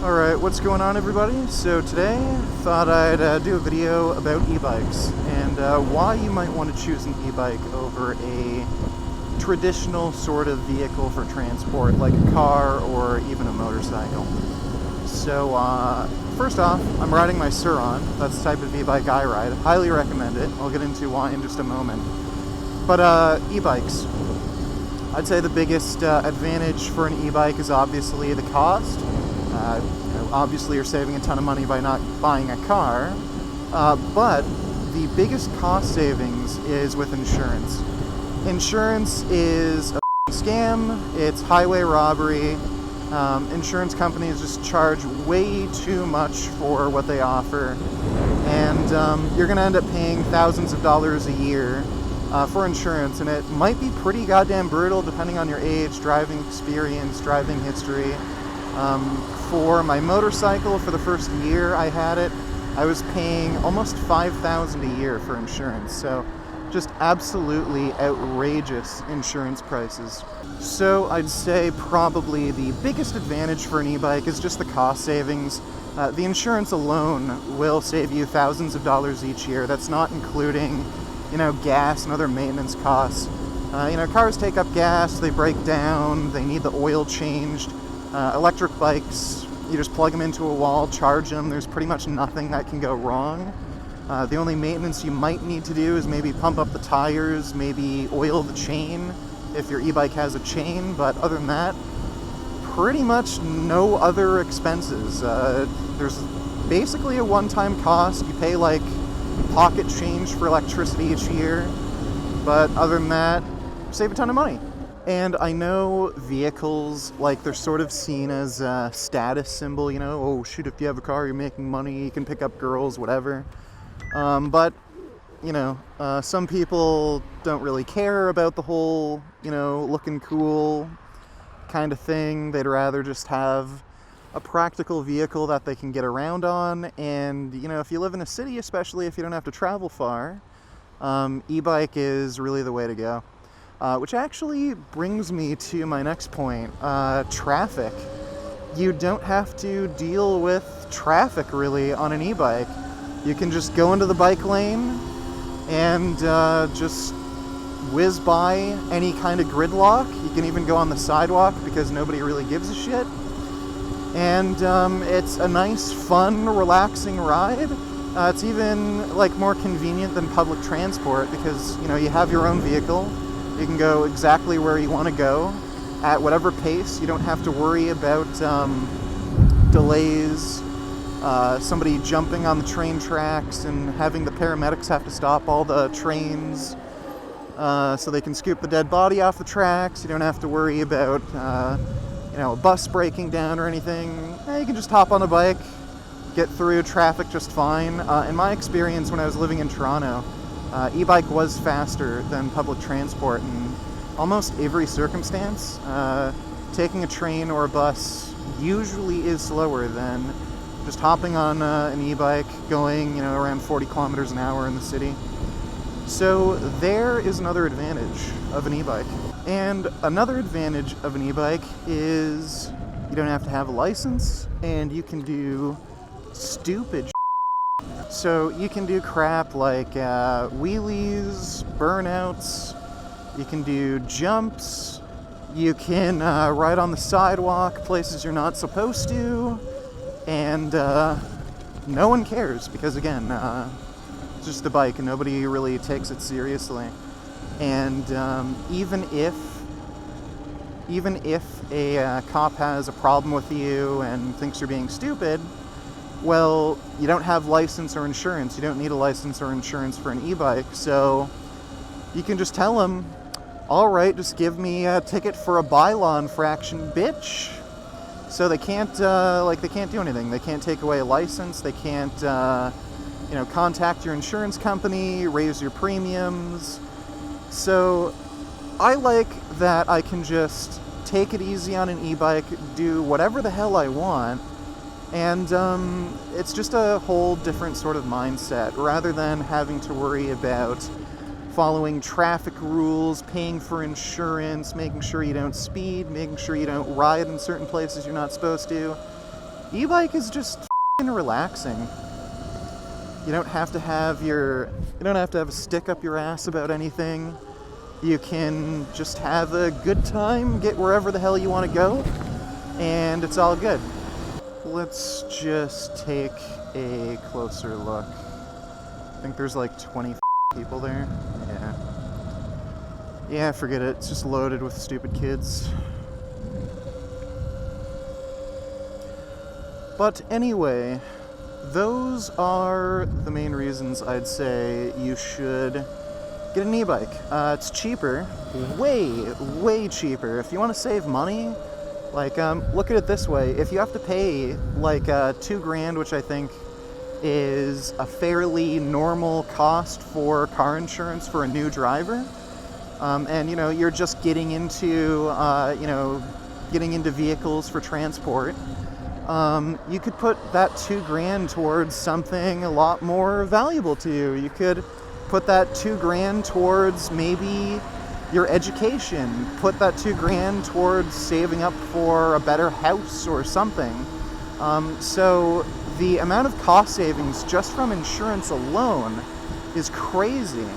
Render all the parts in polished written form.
Alright, what's going on everybody? So today, thought I'd do a video about e-bikes and why you might want to choose an e-bike over a traditional sort of vehicle for transport like a car or even a motorcycle. So first off, I'm riding my Sur-Ron. That's the type of e-bike I ride. Highly recommend it. I'll get into why in just a moment. But e-bikes. I'd say the biggest advantage for an e-bike is obviously the cost. Obviously you're saving a ton of money by not buying a car, but the biggest cost savings is with insurance. Insurance is a scam, it's highway robbery. Insurance companies just charge way too much for what they offer, and you're going to end up paying thousands of dollars a year for insurance, and it might be pretty goddamn brutal depending on your age, driving experience, driving history. For my motorcycle, for the first year I had it, I was paying almost $5,000 a year for insurance, so just absolutely outrageous insurance prices. So I'd say probably the biggest advantage for an e-bike is just the cost savings. The insurance alone will save you thousands of dollars each year. That's not including, gas and other maintenance costs. Cars take up gas, they break down, they need the oil changed. Electric bikes, you just plug them into a wall, charge them, there's pretty much nothing that can go wrong. The only maintenance you might need to do is maybe pump up the tires, maybe oil the chain if your e-bike has a chain, but other than that, pretty much no other expenses. There's basically a one-time cost. You pay like pocket change for electricity each year, but other than that, save a ton of money. And I know vehicles, they're sort of seen as a status symbol, oh shoot, if you have a car, you're making money, you can pick up girls, whatever. But some people don't really care about the whole, looking cool kind of thing. They'd rather just have a practical vehicle that they can get around on. And, if you live in a city, especially if you don't have to travel far, e-bike is really the way to go. Which actually brings me to my next point, traffic. You don't have to deal with traffic really on an e-bike. You can just go into the bike lane and just whiz by any kind of gridlock. You can even go on the sidewalk because nobody really gives a shit. And it's a nice, fun, relaxing ride. It's even more convenient than public transport because you have your own vehicle. You can go exactly where you want to go at whatever pace. You don't have to worry about delays, somebody jumping on the train tracks and having the paramedics have to stop all the trains so they can scoop the dead body off the tracks. You don't have to worry about a bus breaking down or anything. You can just hop on a bike, get through traffic just fine. In my experience when I was living in Toronto, e-bike was faster than public transport in almost every circumstance. Taking a train or a bus usually is slower than just hopping on an e-bike going around 40 kilometers an hour in the city. So there is another advantage of an e-bike. And another advantage of an e-bike is you don't have to have a license and you can do stupid. So you can do crap like wheelies, burnouts, you can do jumps, you can ride on the sidewalk places you're not supposed to, and no one cares because again, it's just a bike and nobody really takes it seriously. And even if a cop has a problem with you and thinks you're being stupid, well, you don't have license or insurance. You don't need a license or insurance for an e-bike, so you can just tell them, all right, just give me a ticket for a bylaw infraction, bitch. So they can't do anything. They can't take away a license. They can't, contact your insurance company, raise your premiums. So I like that I can just take it easy on an e-bike, do whatever the hell I want. And it's just a whole different sort of mindset, rather than having to worry about following traffic rules, paying for insurance, making sure you don't speed, making sure you don't ride in certain places you're not supposed to. E-bike is just f***ing relaxing. You don't have to have a stick up your ass about anything. You can just have a good time, get wherever the hell you want to go, and it's all good. Let's just take a closer look. I think there's like 20 people there. Yeah, forget it. It's just loaded with stupid kids. But anyway, those are the main reasons I'd say you should get an e-bike. It's cheaper, way cheaper. If you want to save money, like, look at it this way. If you have to pay like $2,000, which I think is a fairly normal cost for car insurance for a new driver, and you're just getting into vehicles for transport, you could put that $2,000 towards something a lot more valuable to you. You could put that $2,000 towards maybe your education. Put that $2,000 towards saving up for a better house or something. So the amount of cost savings just from insurance alone is crazy.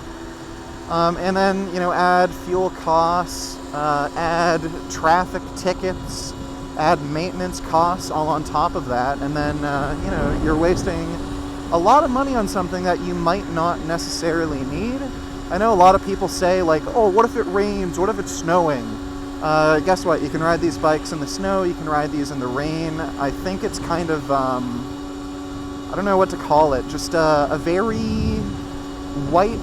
And then, add fuel costs, add traffic tickets, add maintenance costs all on top of that, and then, you're wasting a lot of money on something that you might not necessarily need. I know a lot of people say, like, oh, what if it rains? What if it's snowing? Guess what? You can ride these bikes in the snow, you can ride these in the rain. I think it's kind of, I don't know what to call it, just a very white,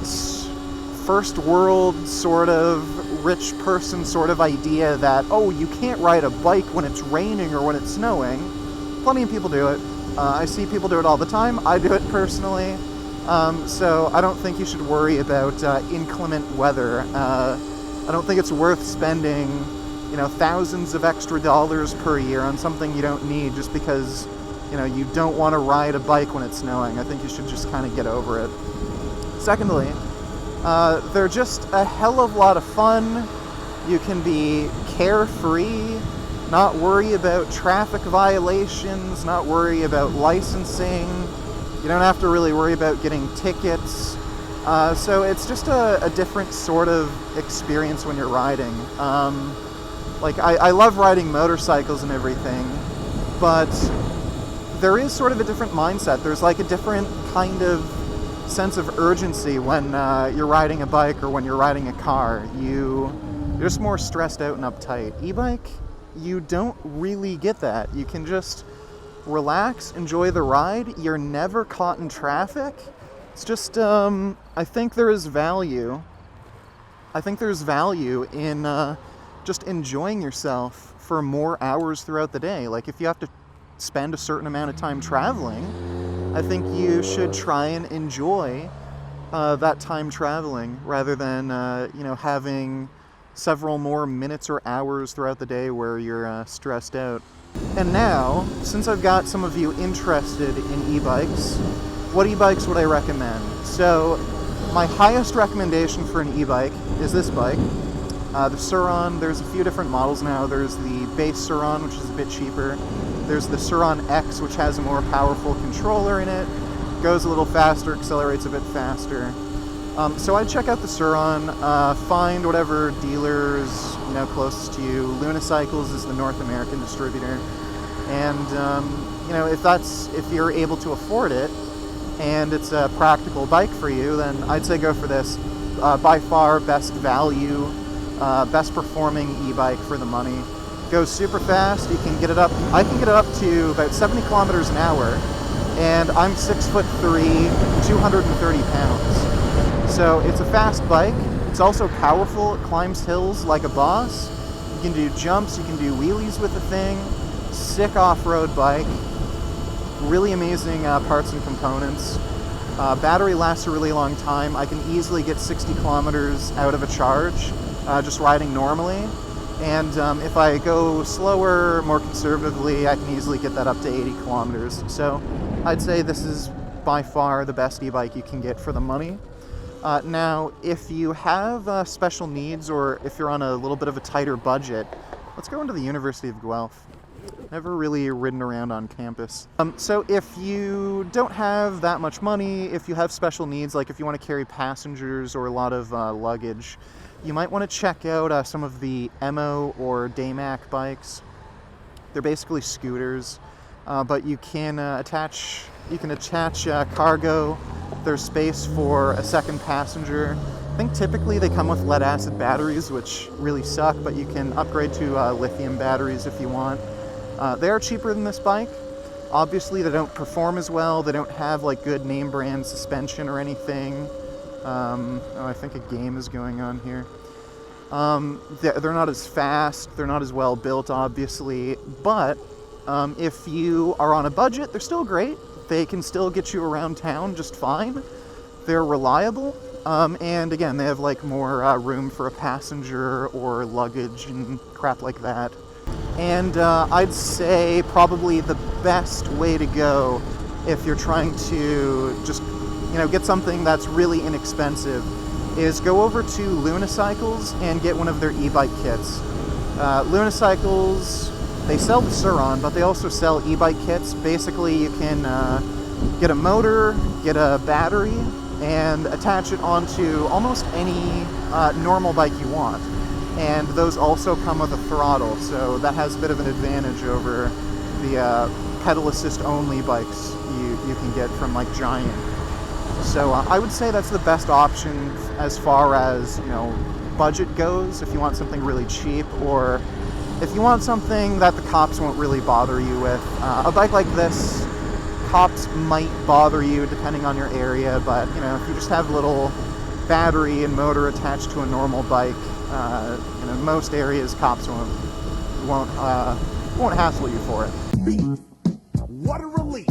first world sort of rich person sort of idea that, oh, you can't ride a bike when it's raining or when it's snowing. Plenty of people do it. I see people do it all the time. I do it personally. So I don't think you should worry about inclement weather. I don't think it's worth spending, thousands of extra dollars per year on something you don't need just because, you don't want to ride a bike when it's snowing. I think you should just kind of get over it. Secondly, they're just a hell of a lot of fun. You can be carefree, not worry about traffic violations, not worry about licensing. You don't have to really worry about getting tickets. So it's just a different sort of experience when you're riding. I love riding motorcycles and everything, but there is sort of a different mindset. There's like a different kind of sense of urgency when you're riding a bike or when you're riding a car. You're just more stressed out and uptight. E-bike, you don't really get that. You can just relax, enjoy the ride. You're never caught in traffic. It's just, I think there is value. I think there's value in just enjoying yourself for more hours throughout the day. Like, if you have to spend a certain amount of time traveling, I think you should try and enjoy that time traveling rather than, having several more minutes or hours throughout the day where you're stressed out. And now, since I've got some of you interested in e-bikes, what e-bikes would I recommend? So, my highest recommendation for an e-bike is this bike. The Sur-Ron. There's a few different models now. There's the base Sur-Ron, which is a bit cheaper. There's the Sur-Ron X, which has a more powerful controller in it. Goes a little faster, accelerates a bit faster. So I'd check out the Sur-Ron, find whatever dealers closest to you. Lunicycles is the North American distributor, and if you're able to afford it and it's a practical bike for you, then I'd say go for this. By far best value, best performing e-bike for the money. Goes super fast. You can get it up. I can get it up to about 70 kilometers an hour, and I'm 6'3", 230 pounds. So it's a fast bike. It's also powerful. It climbs hills like a boss. You can do jumps. You can do wheelies with the thing. Sick off-road bike. Really amazing parts and components. Battery lasts a really long time. I can easily get 60 kilometers out of a charge just riding normally. And if I go slower, more conservatively, I can easily get that up to 80 kilometers. So I'd say this is by far the best e-bike you can get for the money. Now, if you have special needs or if you're on a little bit of a tighter budget, let's go into the University of Guelph. Never really ridden around on campus. So if you don't have that much money, if you have special needs, like if you want to carry passengers or a lot of luggage, you might want to check out some of the Emo or Daymac bikes. They're basically scooters, but you can attach cargo. There's space for a second passenger. I think typically they come with lead acid batteries, which really suck, but you can upgrade to lithium batteries if you want. They are cheaper than this bike. Obviously, they don't perform as well. They don't have like good name brand suspension or anything. I think a game is going on here. They're not as fast. They're not as well built, obviously. But if you are on a budget, they're still great. They can still get you around town just fine. They're reliable. And again, they have like more room for a passenger or luggage and crap like that. And I'd say probably the best way to go if you're trying to just, get something that's really inexpensive is go over to Lunicycles and get one of their e-bike kits. Lunicycles, they sell the Suron, but they also sell e-bike kits. Basically, you can get a motor, get a battery, and attach it onto almost any normal bike you want. And those also come with a throttle, so that has a bit of an advantage over the pedal assist only bikes you can get from like Giant. So I would say that's the best option as far as budget goes, if you want something really cheap, or if you want something that the cops won't really bother you with. A bike like this, cops might bother you depending on your area, but if you just have a little battery and motor attached to a normal bike, in most areas cops won't hassle you for it. What a relief!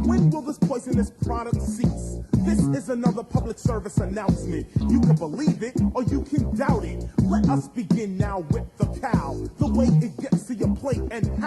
When will this poisonous product cease? This is another public service announcement. You can believe it or you can doubt it. Let us begin now with the cow. The way it gets to your plate and how